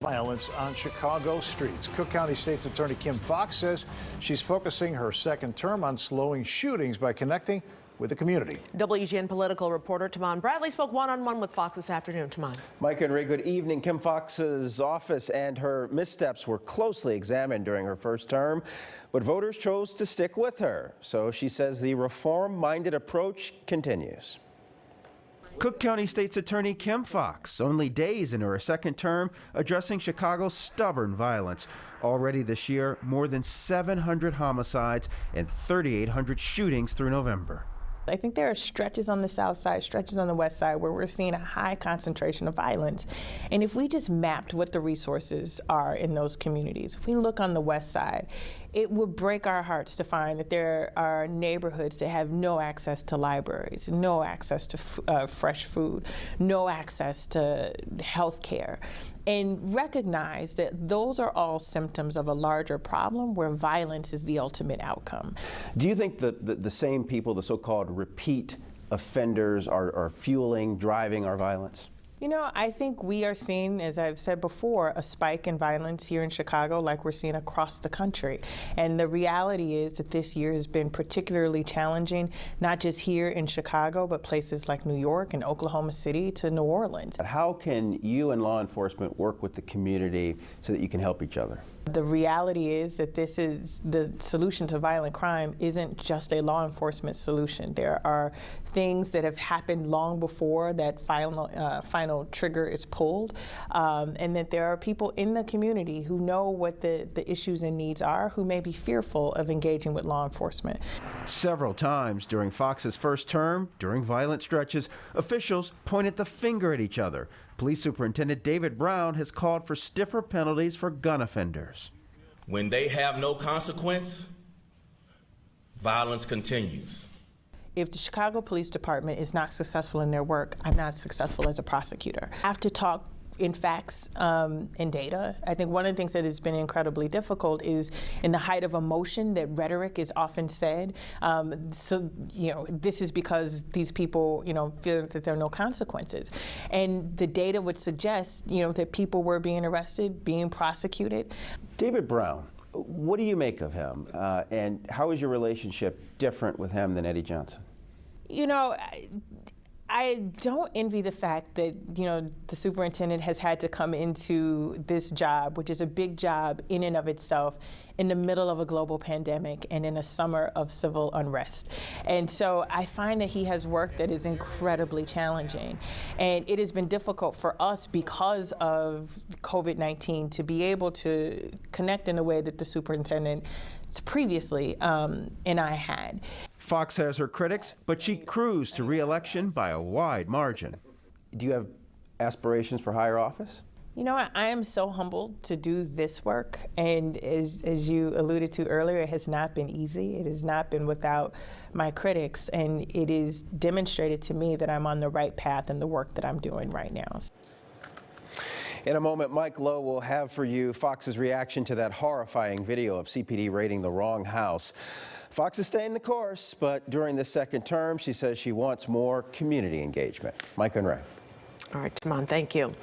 Violence on Chicago streets. Cook County State's Attorney Kim Foxx says she's focusing her second term on slowing shootings by connecting with the community. WGN political reporter Taman Bradley spoke one-on-one with Fox this afternoon. Taman. Mike and Ray, good evening. Kim Foxx's office and her missteps were closely examined during her first term, but voters chose to stick with her. So she says the reform-minded approach continues. Cook County State's Attorney Kim Foxx, only days into her second term, addressing Chicago's stubborn violence. Already this year, more than 700 homicides and 3,800 shootings through November. I think there are stretches on the south side, stretches on the west side where we're seeing a high concentration of violence. And if we just mapped what the resources are in those communities, if we look on the west side, it would break our hearts to find that there are neighborhoods that have no access to libraries, no access to fresh food, no access to health care. And recognize that those are all symptoms of a larger problem where violence is the ultimate outcome. Do you think that the same people, the so-called repeat offenders, are fueling, driving our violence? You know, I think we are seeing, as I've said before, a spike in violence here in Chicago like we're seeing across the country. And the reality is that this year has been particularly challenging, not just here in Chicago, but places like New York and Oklahoma City to New Orleans. How can you and law enforcement work with the community so that you can help each other? The reality is that this is the solution to violent crime isn't just a law enforcement solution. There are things that have happened long before that final trigger is pulled, and that there are people in the community who know what the issues and needs are, who may be fearful of engaging with law enforcement. Several times during Foxx's first term, during violent stretches, officials pointed the finger at each other. Police Superintendent David Brown has called for stiffer penalties for gun offenders. When they have no consequence, violence continues. If the Chicago Police Department is not successful in their work, I'm not successful as a prosecutor. I have to talk in facts and data. I think one of the things that has been incredibly difficult is in the height of emotion that rhetoric is often said. So, you know, this is because these people, you know, feel that there are no consequences. And the data would suggest, you know, that people were being arrested, being prosecuted. David Brown, what do you make of him? And how is your relationship different with him than Eddie Johnson? You know, I don't envy the fact that, you know, the superintendent has had to come into this job, which is a big job in and of itself, in the middle of a global pandemic and in a summer of civil unrest. And so I find that he has work that is incredibly challenging. And it has been difficult for us because of COVID-19 to be able to connect in a way that the superintendent previously and I had. Foxx has her critics, but she cruised to re-election by a wide margin. Do you have aspirations for higher office? You know, I am so humbled to do this work, and as you alluded to earlier, it has not been easy. It has not been without my critics, and it is demonstrated to me that I'm on the right path in the work that I'm doing right now. In a moment, Mike Lowe will have for you Foxx's reaction to that horrifying video of CPD raiding the wrong house. Foxx is staying the course, but during the second term, she says she wants more community engagement. Mike and Ray. All right, Taman, thank you.